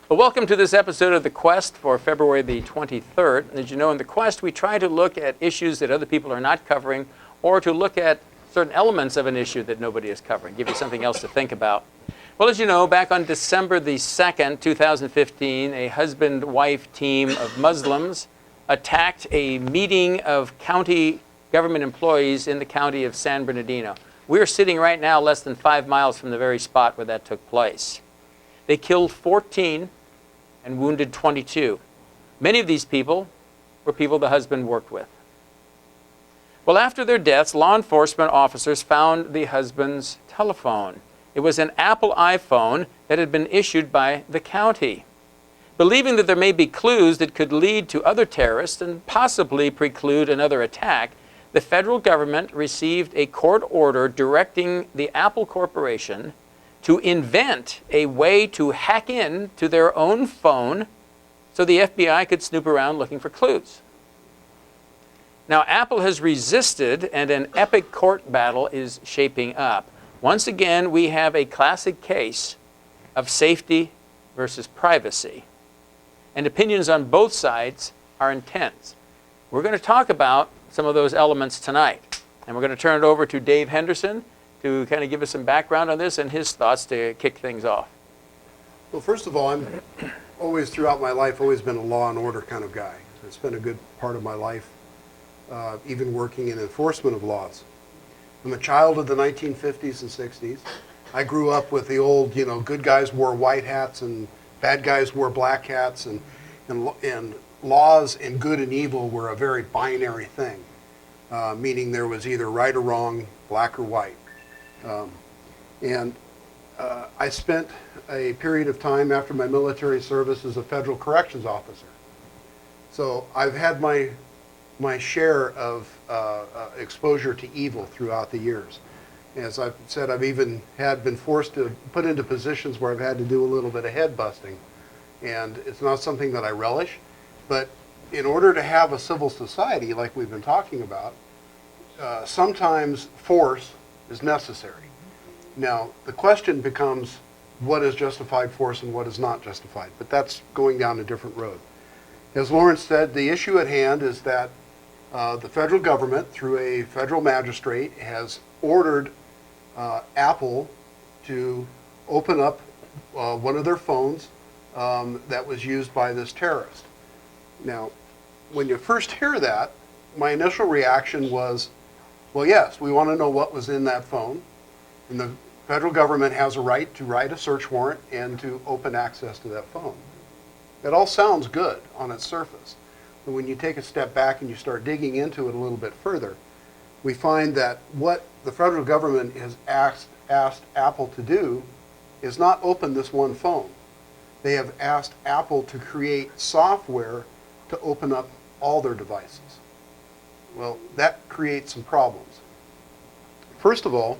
Well, welcome to this episode of The Quest for February the 23rd. As you know, in The Quest, we try to look at issues that other people are not covering, or to look at certain elements of an issue that nobody is covering, give you something else to think about. Well, as you know, back on December the 2nd, 2015, a husband-wife team of Muslims attacked a meeting of county government employees in the county of San Bernardino. We're sitting right now less than 5 miles from the very spot where that took place. They killed 14 and wounded 22. Many of these people were people the husband worked with. Well, after their deaths, law enforcement officers found the husband's telephone. It was an Apple iPhone that had been issued by the county. Believing that there may be clues that could lead to other terrorists and possibly preclude another attack, the federal government received a court order directing the Apple Corporation to invent a way to hack in to their own phone so the FBI could snoop around looking for clues. Now, Apple has resisted, and an epic court battle is shaping up. Once again, we have a classic case of safety versus privacy. And opinions on both sides are intense. We're going to talk about some of those elements tonight. And we're going to turn it over to Dave Henderson to kind of give us some background on this and his thoughts to kick things off. Well, first of all, I'm always, throughout my life, always been a law and order kind of guy. It's been a good part of my life, even working in enforcement of laws. I'm a child of the 1950s and 60s. I grew up with the old, good guys wore white hats and bad guys wore black hats, and laws and good and evil were a very binary thing, meaning there was either right or wrong, black or white. I spent a period of time after my military service as a federal corrections officer. So I've had my share of exposure to evil throughout the years. As I've said, I've even been forced to put into positions where I've had to do a little bit of head busting. And it's not something that I relish, but in order to have a civil society like we've been talking about, sometimes force is necessary. Now, the question becomes what is justified force and what is not justified, but that's going down a different road. As Lawrence said, the issue at hand is that the federal government, through a federal magistrate, has ordered Apple to open up one of their phones that was used by this terrorist. Now, when you first hear that, my initial reaction was, well, yes, we want to know what was in that phone, and the federal government has a right to write a search warrant and to open access to that phone. It all sounds good on its surface, but when you take a step back and you start digging into it a little bit further, we find that what the federal government has asked Apple to do is not open this one phone. They have asked Apple to create software to open up all their devices. Well, that creates some problems. First of all,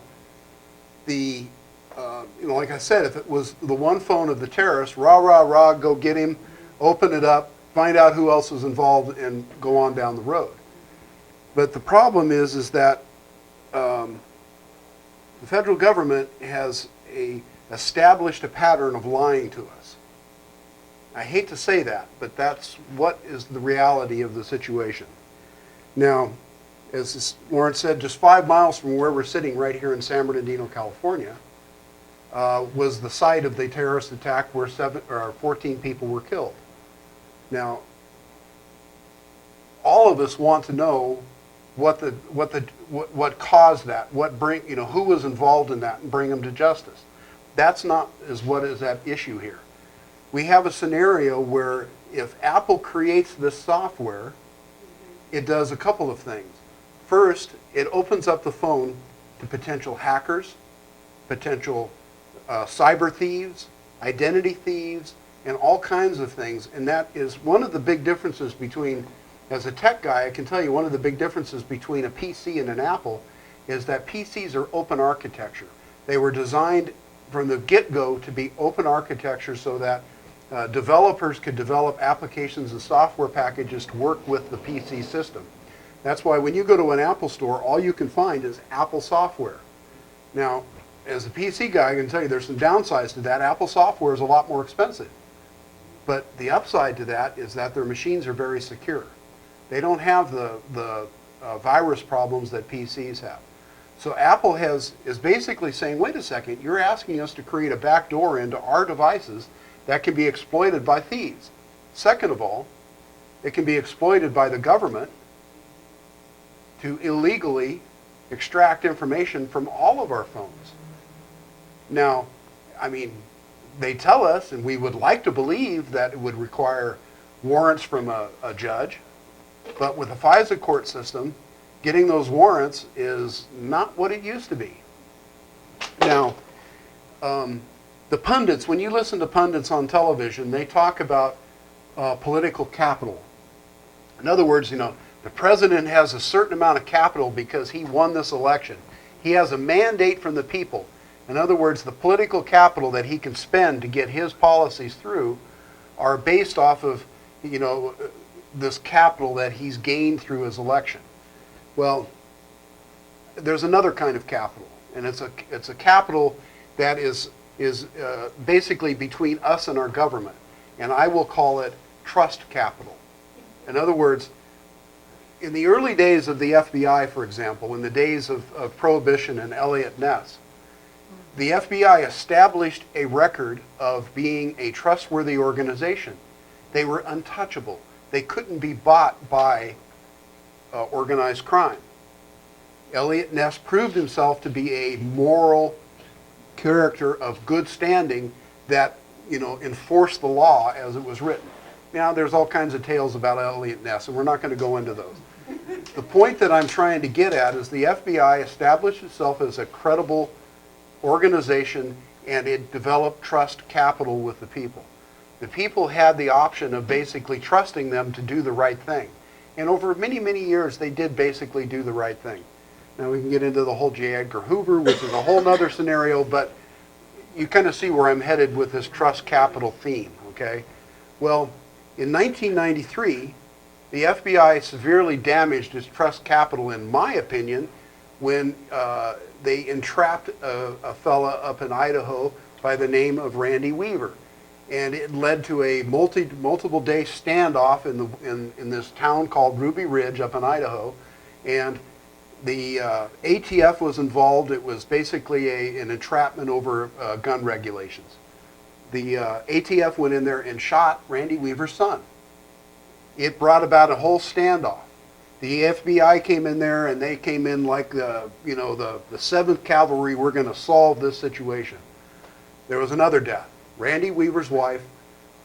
like I said, if it was the one phone of the terrorist, rah, rah, rah, go get him, open it up, find out who else is involved, and go on down the road. But the problem is that the federal government has established a pattern of lying to us. I hate to say that, but that's what is the reality of the situation. Now, as Lawrence said, just 5 miles from where we're sitting right here in San Bernardino, California, was the site of the terrorist attack where 14 people were killed. Now, all of us want to know what caused that, who was involved in that, and bring them to justice. That's not what is at issue here. We have a scenario where if Apple creates this software, it does a couple of things. First, it opens up the phone to potential hackers, potential cyber thieves, identity thieves, and all kinds of things. And that is one of the big differences between, as a tech guy, I can tell you one of the big differences between a PC and an Apple is that PCs are open architecture. They were designed from the get-go to be open architecture so that developers could develop applications and software packages to work with the PC system. That's why when you go to an Apple store, all you can find is Apple software. Now, as a PC guy, I can tell you there's some downsides to that. Apple software is a lot more expensive. But the upside to that is that their machines are very secure. They don't have the virus problems that PCs have. So Apple is basically saying, wait a second, you're asking us to create a backdoor into our devices that can be exploited by thieves. Second of all, it can be exploited by the government to illegally extract information from all of our phones. Now, I mean, they tell us, and we would like to believe that it would require warrants from a judge, but with the FISA court system, getting those warrants is not what it used to be. Now, the pundits, when you listen to pundits on television, they talk about political capital. In other words, the president has a certain amount of capital because he won this election. He has a mandate from the people. In other words, the political capital that he can spend to get his policies through are based off of, this capital that he's gained through his election. Well, there's another kind of capital, and it's a capital that is basically between us and our government, and I will call it trust capital. In other words, in the early days of the FBI, for example, in the days of Prohibition and Eliot Ness, the FBI established a record of being a trustworthy organization. They were untouchable. They couldn't be bought by organized crime. Eliot Ness proved himself to be a moral character of good standing that, enforced the law as it was written. Now, there's all kinds of tales about Eliot Ness, and we're not going to go into those. The point that I'm trying to get at is the FBI established itself as a credible organization, and it developed trust capital with the people. The people had the option of basically trusting them to do the right thing. And over many, many years, they did basically do the right thing. Now, we can get into the whole J. Edgar Hoover, which is a whole other scenario, but you kind of see where I'm headed with this trust capital theme, okay? Well, in 1993, the FBI severely damaged its trust capital, in my opinion, when they entrapped a fella up in Idaho by the name of Randy Weaver. And it led to a multiple day standoff in this town called Ruby Ridge up in Idaho. And the ATF was involved. It was basically an entrapment over gun regulations. The ATF went in there and shot Randy Weaver's son. It brought about a whole standoff. The FBI came in there, and they came in like the 7th Cavalry. We're going to solve this situation. There was another death. Randy Weaver's wife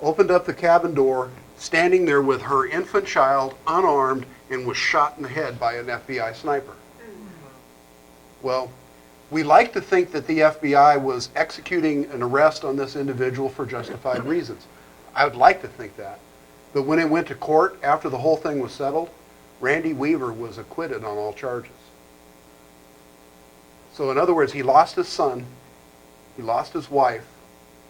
opened up the cabin door, standing there with her infant child, unarmed, and was shot in the head by an FBI sniper. Well, we like to think that the FBI was executing an arrest on this individual for justified reasons. I would like to think that. But when it went to court, after the whole thing was settled, Randy Weaver was acquitted on all charges. So in other words, he lost his son, he lost his wife,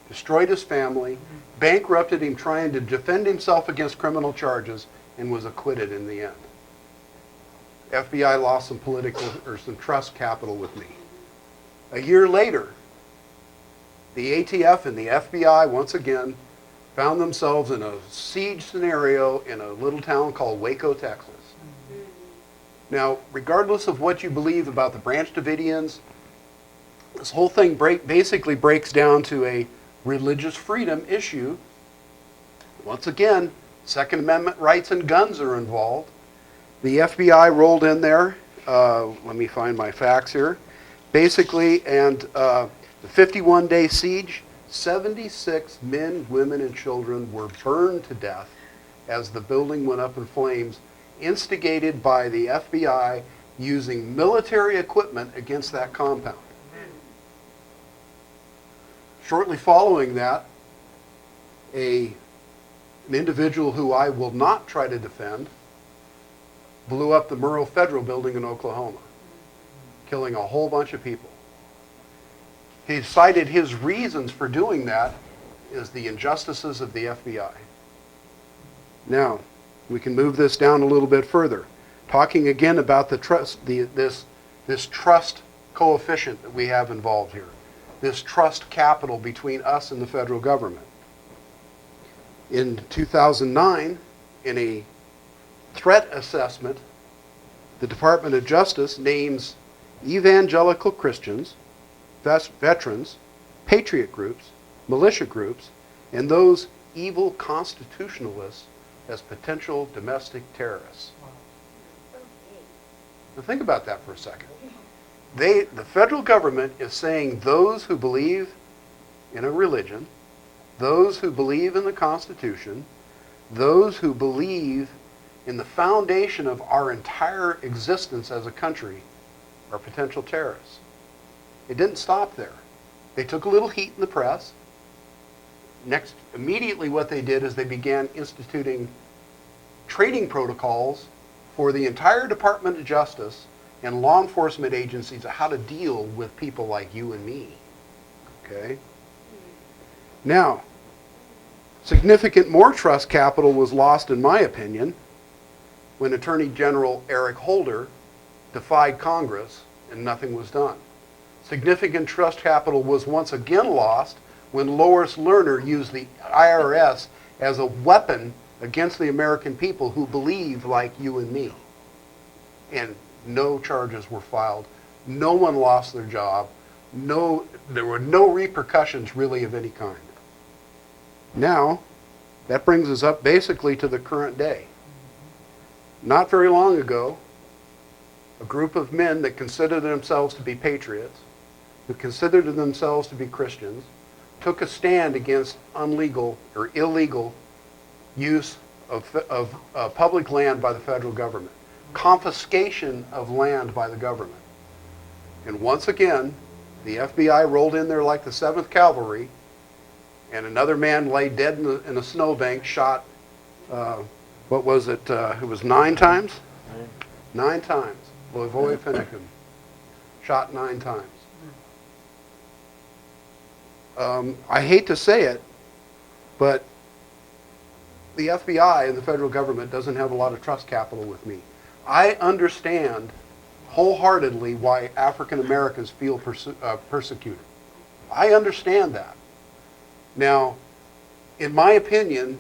destroyed his family, bankrupted him trying to defend himself against criminal charges, and was acquitted in the end. FBI lost some trust capital with me. A year later, the ATF and the FBI once again found themselves in a siege scenario in a little town called Waco, Texas. Now, regardless of what you believe about the Branch Davidians, this whole thing basically breaks down to a religious freedom issue. Once again, Second Amendment rights and guns are involved. The FBI rolled in there. Let me find my facts here. Basically, and the 51-day siege, 76 men, women, and children were burned to death as the building went up in flames, instigated by the FBI using military equipment against that compound. Shortly following that, an individual who I will not try to defend blew up the Murrah Federal Building in Oklahoma, killing a whole bunch of people. He cited his reasons for doing that as the injustices of the FBI. Now, we can move this down a little bit further, talking again about the trust, this trust coefficient that we have involved here, this trust capital between us and the federal government. In 2009, in a threat assessment, the Department of Justice names evangelical Christians, veterans, patriot groups, militia groups, and those evil constitutionalists as potential domestic terrorists. Now think about that for a second. The federal government is saying those who believe in a religion, those who believe in the Constitution, those who believe in the foundation of our entire existence as a country are potential terrorists. It didn't stop there. They took a little heat in the press. Next, immediately what they did is they began instituting training protocols for the entire Department of Justice and law enforcement agencies of how to deal with people like you and me. Okay? Now, significant more trust capital was lost, in my opinion, when Attorney General Eric Holder defied Congress and nothing was done. Significant trust capital was once again lost when Lois Lerner used the IRS as a weapon against the American people who believe like you and me. And no charges were filed. No one lost their job. There were no repercussions really of any kind. Now, that brings us up basically to the current day. Not very long ago, a group of men that considered themselves to be patriots, who considered themselves to be Christians, took a stand against illegal use of public land by the federal government, confiscation of land by the government. And once again, the FBI rolled in there like the 7th Cavalry, and another man lay dead in a snowbank, shot, what was it? It was 9 times? 9 times. Lavoy Finicum, shot 9 times. I hate to say it, but the FBI and the federal government doesn't have a lot of trust capital with me. I understand wholeheartedly why African Americans feel persecuted. I understand that. Now, in my opinion,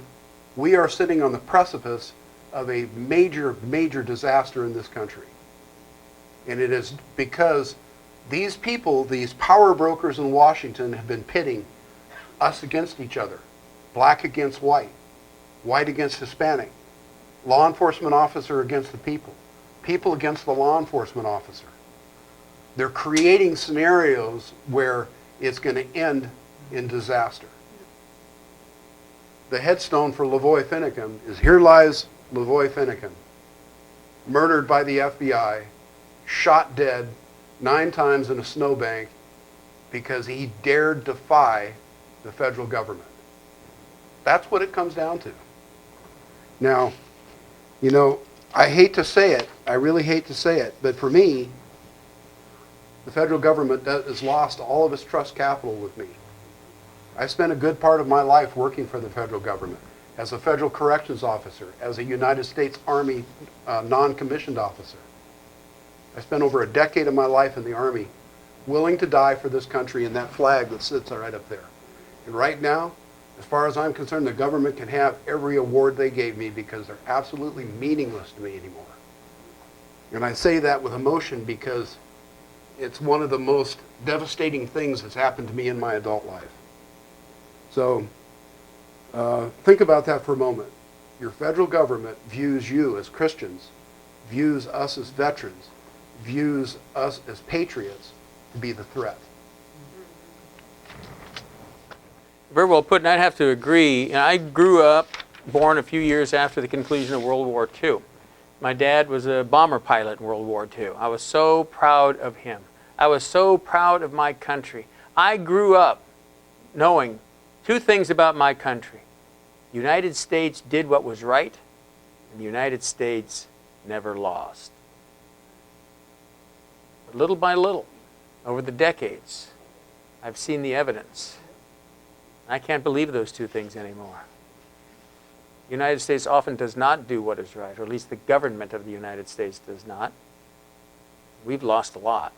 we are sitting on the precipice of a major, major disaster in this country. And it is because these people, these power brokers in Washington, have been pitting us against each other. Black against white, white against Hispanic, law enforcement officer against the people, people against the law enforcement officer. They're creating scenarios where it's going to end in disaster. The headstone for Lavoy Finicum is, "Here lies Lavoy Finicum, murdered by the FBI, shot dead 9 times in a snowbank because he dared defy the federal government." That's what it comes down to. Now, you know, I hate to say it, I really hate to say it, but for me, the federal government has lost all of its trust capital with me. I spent a good part of my life working for the federal government as a federal corrections officer, as a United States Army non-commissioned officer. I spent over a decade of my life in the Army, willing to die for this country and that flag that sits right up there. And right now, as far as I'm concerned, the government can have every award they gave me because they're absolutely meaningless to me anymore. And I say that with emotion because it's one of the most devastating things that's happened to me in my adult life. So think about that for a moment. Your federal government views you as Christians, views us as veterans, views us as patriots to be the threat. Very well put, and I'd have to agree. And I grew up, born a few years after the conclusion of World War II. My dad was a bomber pilot in World War II. I was so proud of him. I was so proud of my country. I grew up knowing 2 things about my country. The United States did what was right, and the United States never lost. But little by little, over the decades, I've seen the evidence. I can't believe those 2 things anymore. The United States often does not do what is right, or at least the government of the United States does not. We've lost a lot.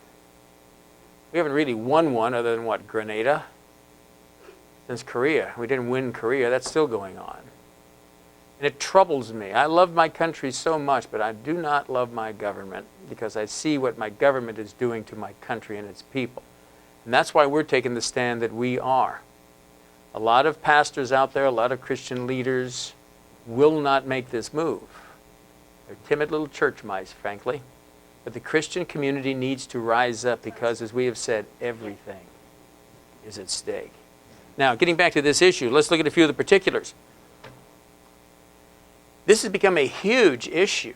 We haven't really won one other than what, Grenada? Since Korea. We didn't win Korea. That's still going on. And it troubles me. I love my country so much, but I do not love my government because I see what my government is doing to my country and its people. And that's why we're taking the stand that we are. A lot of pastors out there, a lot of Christian leaders will not make this move. They're timid little church mice, frankly. But the Christian community needs to rise up because, as we have said, everything is at stake. Now, getting back to this issue, let's look at a few of the particulars. This has become a huge issue.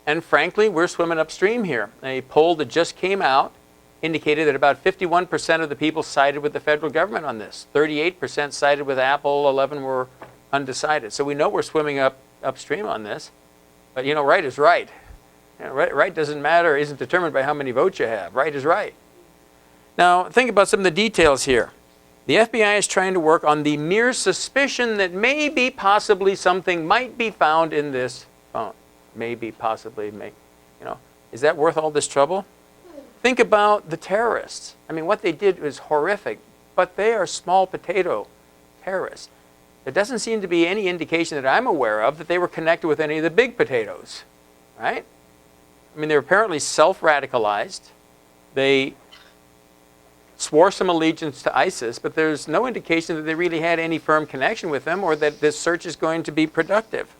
And frankly, we're swimming upstream here. A poll that just came out indicated that about 51% of the people sided with the federal government on this. 38% sided with Apple, 11 were undecided. So we know we're swimming upstream on this. But you know, right is right. You know, right doesn't matter, isn't determined by how many votes you have. Right is right. Now, think about some of the details here. The FBI is trying to work on the mere suspicion that maybe, possibly, something might be found in this phone. Maybe, possibly, is that worth all this trouble? Think about the terrorists. I mean, what they did was horrific, but they are small potato terrorists. There doesn't seem to be any indication that I'm aware of that they were connected with any of the big potatoes, right? I mean, they're apparently self-radicalized. They swore some allegiance to ISIS, but there's no indication that they really had any firm connection with them or that this search is going to be productive.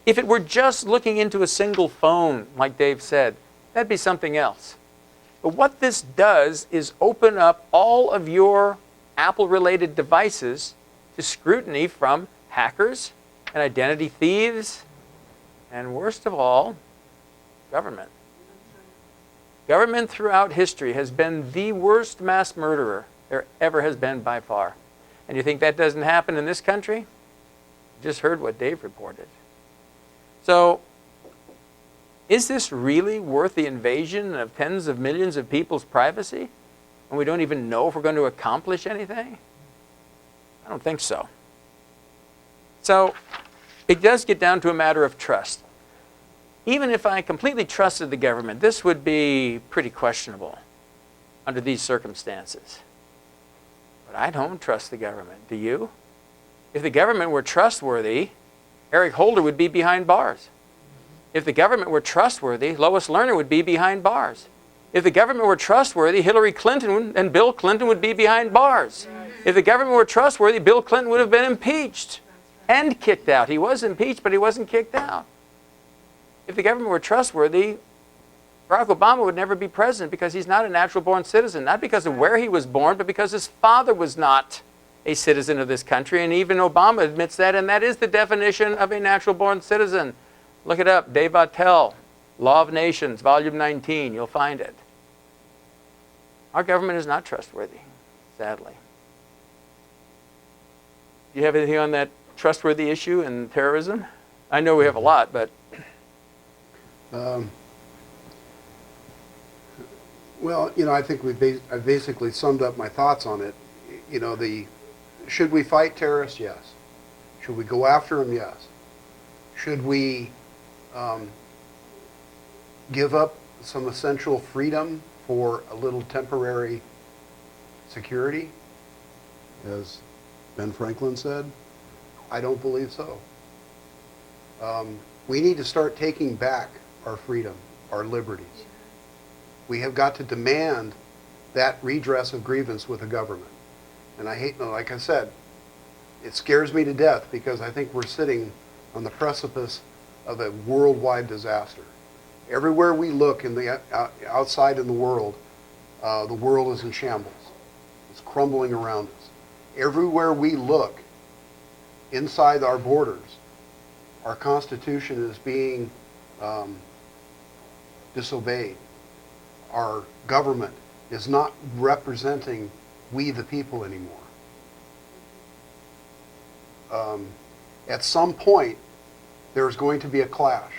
If it were just looking into a single phone, like Dave said, that'd be something else. But what this does is open up all of your Apple-related devices to scrutiny from hackers and identity thieves, and worst of all, government. Government throughout history has been the worst mass murderer there ever has been by far. And you think that doesn't happen in this country? You just heard what Dave reported. So, is this really worth the invasion of tens of millions of people's privacy? And we don't even know if we're going to accomplish anything? I don't think so. So, it does get down to a matter of trust. Even if I completely trusted the government, this would be pretty questionable under these circumstances. But I don't trust the government. Do you? If the government were trustworthy, Eric Holder would be behind bars. If the government were trustworthy, Lois Lerner would be behind bars. If the government were trustworthy, Hillary Clinton and Bill Clinton would be behind bars. If the government were trustworthy, Bill Clinton would have been impeached and kicked out. He was impeached, but he wasn't kicked out. If the government were trustworthy, Barack Obama would never be president because he's not a natural-born citizen, not because of where he was born, but because his father was not a citizen of this country, and even Obama admits that, and that is the definition of a natural-born citizen. Look it up, Dave Attell, Law of Nations, Volume 19, you'll find it. Our government is not trustworthy, sadly. Do you have anything on that trustworthy issue and terrorism? I know we have a lot, but... Well, you know, I think I've basically summed up my thoughts on it. You know, should we fight terrorists? Yes. Should we go after them? Yes. Should we give up some essential freedom for a little temporary security, as Ben Franklin said? I don't believe so. We need to start taking back our freedom, our liberties. We have got to demand that redress of grievance with the government. And I hate, like I said, it scares me to death because I think we're sitting on the precipice of a worldwide disaster. Everywhere we look in the outside in the world is in shambles. It's crumbling around us. Everywhere we look inside our borders, our Constitution is being disobeyed. Our government is not representing we the people anymore. At some point, there's going to be a clash.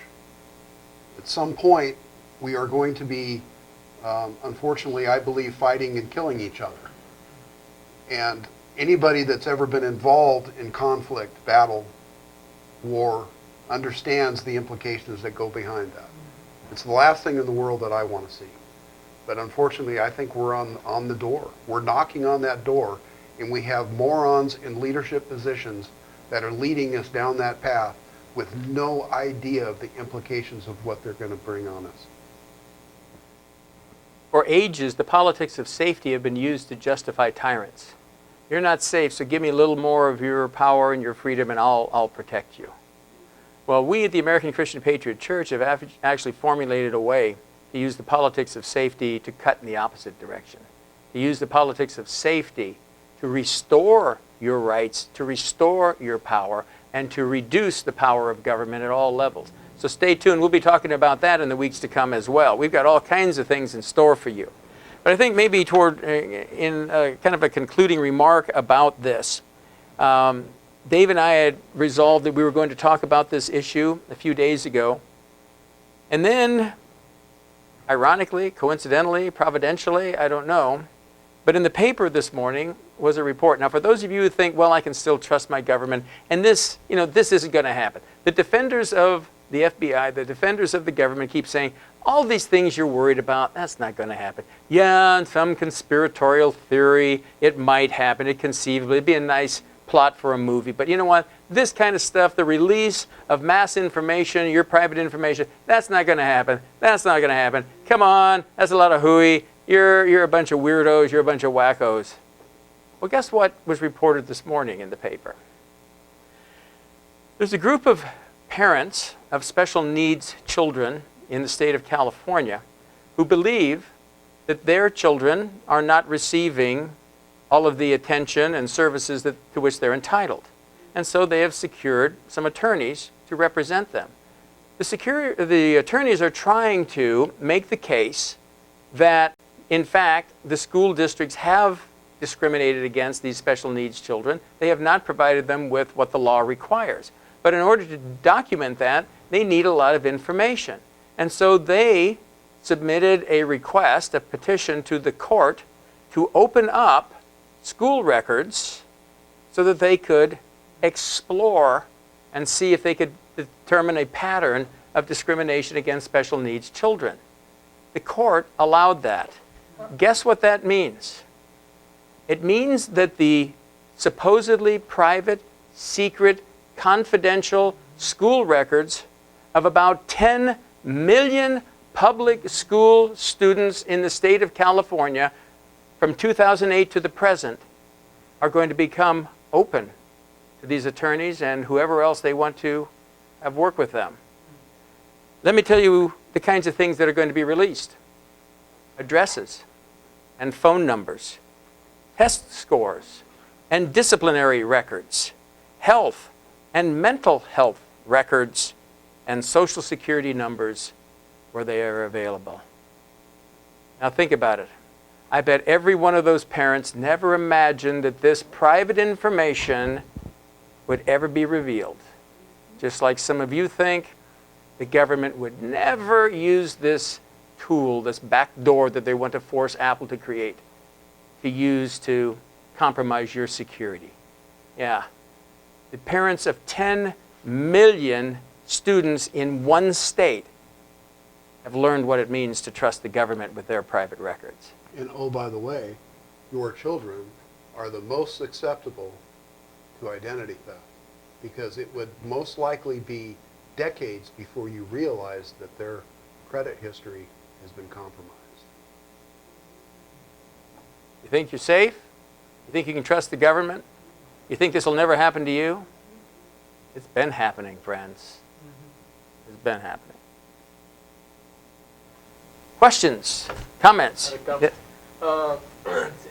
At some point, we are going to be, unfortunately, I believe, fighting and killing each other. And anybody that's ever been involved in conflict, battle, war, understands the implications that go behind that. It's the last thing in the world that I want to see. But unfortunately, I think we're on the door. We're knocking on that door, and we have morons in leadership positions that are leading us down that path with no idea of the implications of what they're going to bring on us. For ages, the politics of safety have been used to justify tyrants. You're not safe, so give me a little more of your power and your freedom, and I'll protect you. Well, we at the American Christian Patriot Church have actually formulated a way to use the politics of safety to cut in the opposite direction. To use the politics of safety to restore your rights, to restore your power, and to reduce the power of government at all levels. So stay tuned. We'll be talking about that in the weeks to come as well. We've got all kinds of things in store for you. But I think maybe in kind of a concluding remark about this, Dave and I had resolved that we were going to talk about this issue a few days ago. And then, ironically, coincidentally, providentially, I don't know, but in the paper this morning was a report. Now, for those of you who think, well, I can still trust my government, and this isn't going to happen. The defenders of the FBI, the defenders of the government keep saying, all these things you're worried about, that's not going to happen. Yeah, in some conspiratorial theory, it might happen. It conceivably, it'd be a nice plot for a movie. But you know what? This kind of stuff, the release of mass information, your private information, that's not going to happen. That's not going to happen. Come on, that's a lot of hooey. You're a bunch of weirdos. You're a bunch of wackos. Well, guess what was reported this morning in the paper? There's a group of parents of special needs children in the state of California who believe that their children are not receiving all of the attention and services to which they're entitled. And so they have secured some attorneys to represent them. The attorneys are trying to make the case that, in fact, the school districts have discriminated against these special needs children. They have not provided them with what the law requires. But in order to document that, they need a lot of information. And so they submitted a request, a petition to the court to open up school records so that they could explore and see if they could determine a pattern of discrimination against special needs children. The court allowed that. Guess what that means? It means that the supposedly private, secret, confidential school records of about 10 million public school students in the state of California from 2008 to the present are going to become open to these attorneys and whoever else they want to have work with them. Let me tell you the kinds of things that are going to be released. Addresses and phone numbers, test scores and disciplinary records, health and mental health records, and social security numbers where they are available. Now think about it. I bet every one of those parents never imagined that this private information would ever be revealed. Just like some of you think the government would never use this tool, this back door that they want to force Apple to create, to use to compromise your security. Yeah. The parents of 10 million students in one state have learned what it means to trust the government with their private records. And oh, by the way, your children are the most susceptible to identity theft because it would most likely be decades before you realize that their credit history has been compromised. You think you're safe? You think you can trust the government? You think this will never happen to you? It's been happening, friends. It's been happening. Questions? Comments?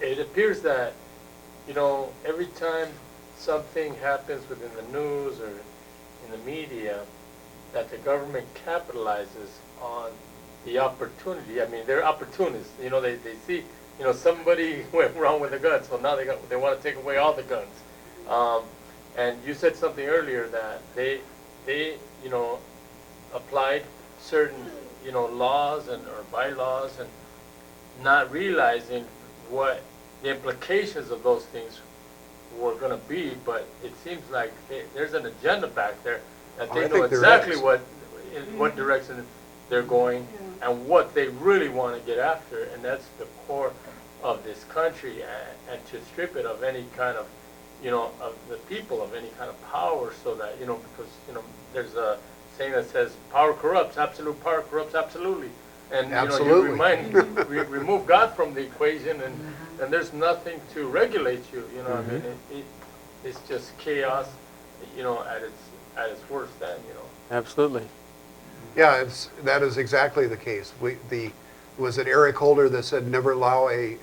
It appears that, every time something happens within the news or in the media, that the government capitalizes on the opportunity. I mean, they're opportunists. They see, somebody went wrong with a gun, so now they want to take away all the guns. And you said something earlier that they applied certain, laws or bylaws and not realizing what the implications of those things were going to be. But it seems like there's an agenda back there that they know exactly what direction they're going and what they really want to get after, and that's the core of this country, and to strip it of any kind of the people of any kind of power, so that, because, there's a saying that says, power corrupts, absolute power corrupts absolutely. And, Absolutely. we remove God from the equation, and there's nothing to regulate you, I mean, it's just chaos, at its worst then, Absolutely. Yeah, that is exactly the case. Was it Eric Holder that said never allow a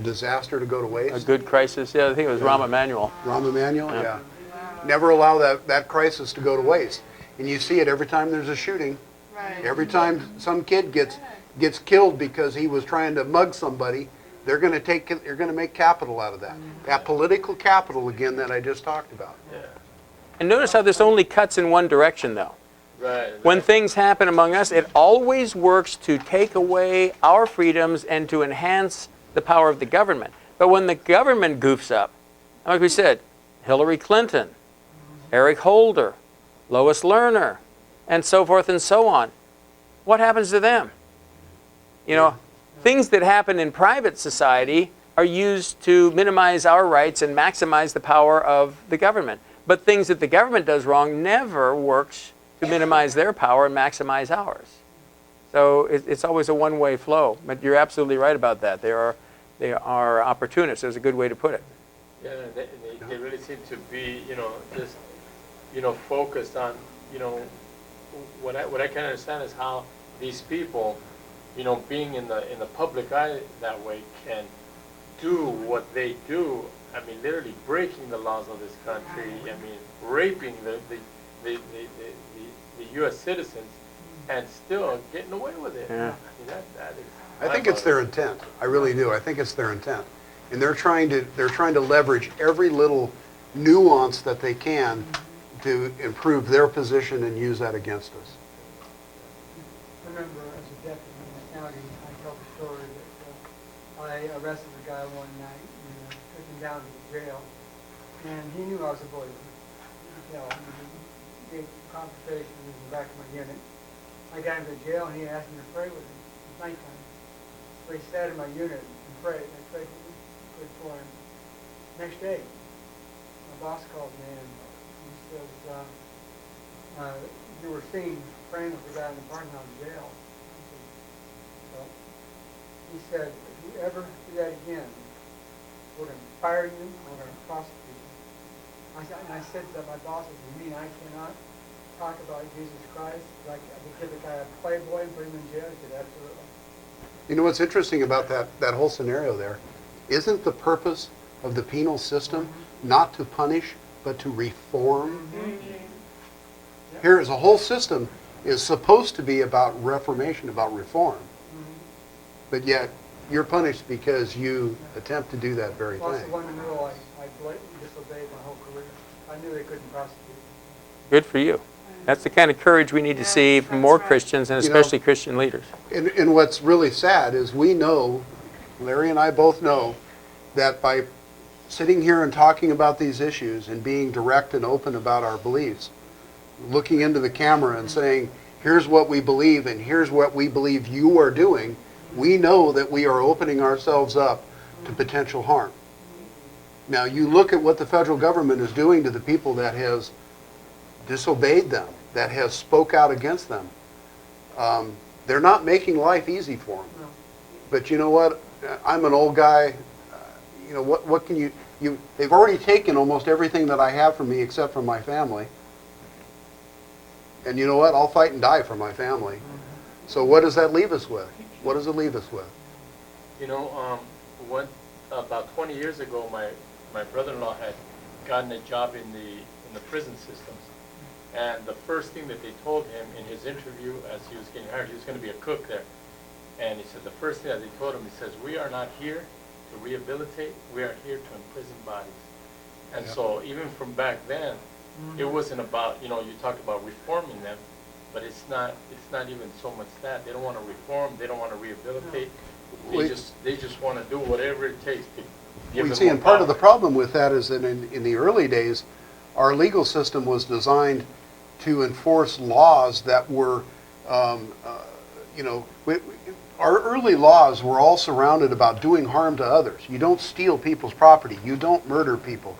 disaster to go to A waste? good crisis. Yeah, I think it was Rahm Emanuel. Rahm Emanuel, Yeah. yeah. Never allow that crisis to go to waste. And you see it every time there's a shooting. Right. Every time some kid gets killed because he was trying to mug somebody, they're going to make capital out of that. That political capital again that I just talked about. Yeah. And notice how this only cuts in one direction, though. Right. When things happen among us, it always works to take away our freedoms and to enhance the power of the government. But when the government goofs up, like we said, Hillary Clinton, Eric Holder, Lois Lerner, and so forth and so on, what happens to them? Things that happen in private society are used to minimize our rights and maximize the power of the government. But things that the government does wrong never works to minimize their power and maximize ours. So it's always a one-way flow. But you're absolutely right about that. They are opportunists. There's a good way to put it. Yeah, they really seem to be, just, focused on, what I can understand is how these people, being in the public eye that way, can do what they do. I mean, literally breaking the laws of this country. I mean, raping the U.S. citizens, and still getting away with it. Yeah. I mean, that is. I think it's their intent. I really do. I think it's their intent. And they're trying to leverage every little nuance that they can to improve their position and use that against us. I remember as a deputy in the county, I told the story that I arrested a guy one night and took him down to the jail. And he knew I was a believer. You could tell. He gave conversation in the back of my unit. I got him to jail and he asked me to pray with him. It was nighttime. So he sat in my unit and prayed. I prayed for him. Next day, my boss called me and he says, you were seen praying with the guy in the parking lot of jail. I said, well, he said, if you ever do that again, we're going to fire you, we're going to prosecute you. I said to my boss, you mean I cannot talk about Jesus Christ? Like I could give the guy a Playboy and put him in jail? He said, absolutely. You know what's interesting about that whole scenario there? Isn't the purpose of the penal system not to punish, but to reform? Here's a whole system is supposed to be about reformation, about reform. But yet, you're punished because you attempt to do that very Well, that's thing. the one rule I blatantly disobeyed my whole career. I knew they couldn't prosecute me. Good for you. That's the kind of courage we need to see from more Christians, and especially Christian leaders. And what's really sad is we know, Larry and I both know, that by sitting here and talking about these issues and being direct and open about our beliefs, looking into the camera and saying, here's what we believe and here's what we believe you are doing, we know that we are opening ourselves up to potential harm. Now, you look at what the federal government is doing to the people that has disobeyed them, that has spoke out against them. They're not making life easy for them. No. But you know what? I'm an old guy. What can you they've already taken almost everything that I have from me except for my family. And you know what? I'll fight and die for my family. So what does that leave us with? What does it leave us with? About 20 years ago, my brother-in-law had gotten a job in the prison systems. And the first thing that they told him in his interview as he was getting hired, he was going to be a cook there. And he said the first thing that they told him, he says, we are not here to rehabilitate, we are here to imprison bodies. And Yeah. so even from back then, it wasn't about, you talked about reforming them, but it's not even so much that. They don't want to reform, they don't want to rehabilitate. They just want to do whatever it takes to give We them see, more and part of the power. problem with that is that in the early days, our legal system was designed to enforce laws that were, our early laws were all surrounded about doing harm to others. You don't steal people's property. You don't murder people.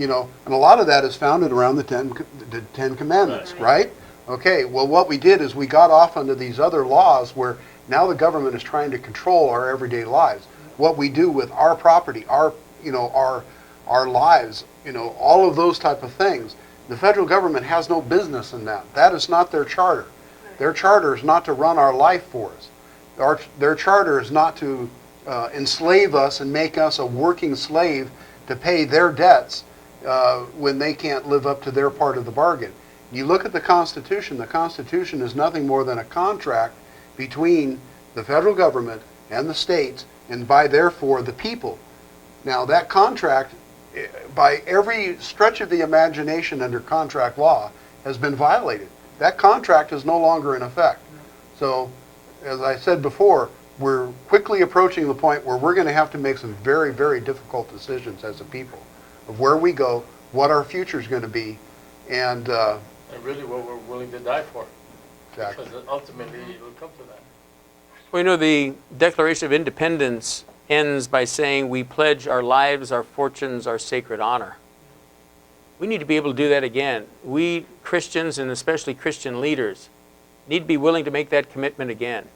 You know, and a lot of that is founded around the Ten Commandments, right? Okay, well, what we did is we got off onto these other laws where now the government is trying to control our everyday lives. What we do with our property, our lives, all of those type of things. The federal government has no business in that. That is not their charter. Their charter is not to run our life for us. Their charter is not to enslave us and make us a working slave to pay their debts when they can't live up to their part of the bargain. You look at the Constitution is nothing more than a contract between the federal government and the states, and by therefore the people. Now that contract, by every stretch of the imagination under contract law, has been violated. That contract is no longer in effect. So, as I said before, we're quickly approaching the point where we're going to have to make some very, very difficult decisions as a people of where we go, what our future is going to be, and really what we're willing to die for. exactly. Because ultimately it will come to that. Well, the Declaration of Independence ends by saying we pledge our lives, our fortunes, our sacred honor. We need to be able to do that again. We Christians, and especially Christian leaders, need to be willing to make that commitment again.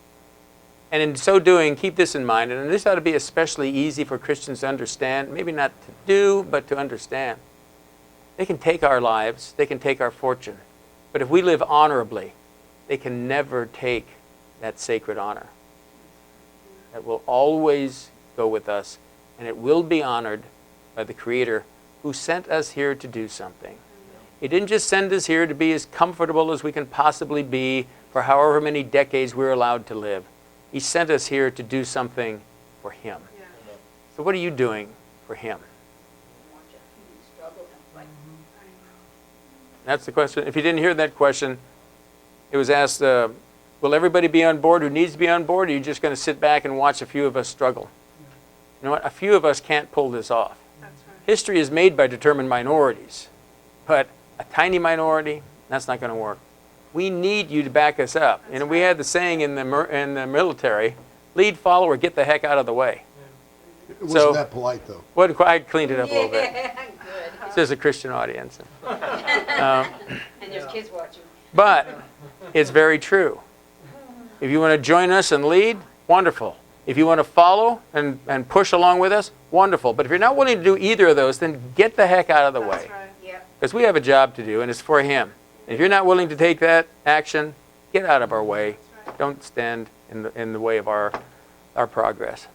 And in so doing, keep this in mind, and this ought to be especially easy for Christians to understand, maybe not to do, but to understand. They can take our lives, they can take our fortune, but if we live honorably, they can never take that sacred honor. That will always go with us, and it will be honored by the Creator who sent us here to do something. He didn't just send us here to be as comfortable as we can possibly be for however many decades we're allowed to live. He sent us here to do something for Him. Yeah. So what are you doing for Him? That's the question. If you didn't hear that question, it was asked, will everybody be on board who needs to be on board, or are you just going to sit back and watch a few of us struggle? You know what? A few of us can't pull this off. That's right. History is made by determined minorities, but a tiny minority, that's not going to work. We need you to back us up. That's We had the saying in the military, lead, follow, or get the heck out of the way. It wasn't So- that polite, though. What, I cleaned it up a little bit. Good. This is a Christian audience. And there's kids watching. But it's very true. If you want to join us and lead, wonderful. If you want to follow and push along with us, wonderful. But if you're not willing to do either of those, then get the heck out of the That's way. right. Yep. Because we have a job to do, and it's for Him. And if you're not willing to take that action, get out of our way. That's right. Don't stand in the way of our progress.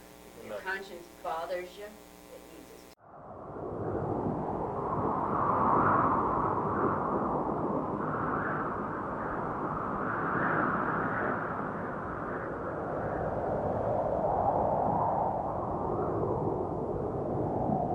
Your conscience bothers you.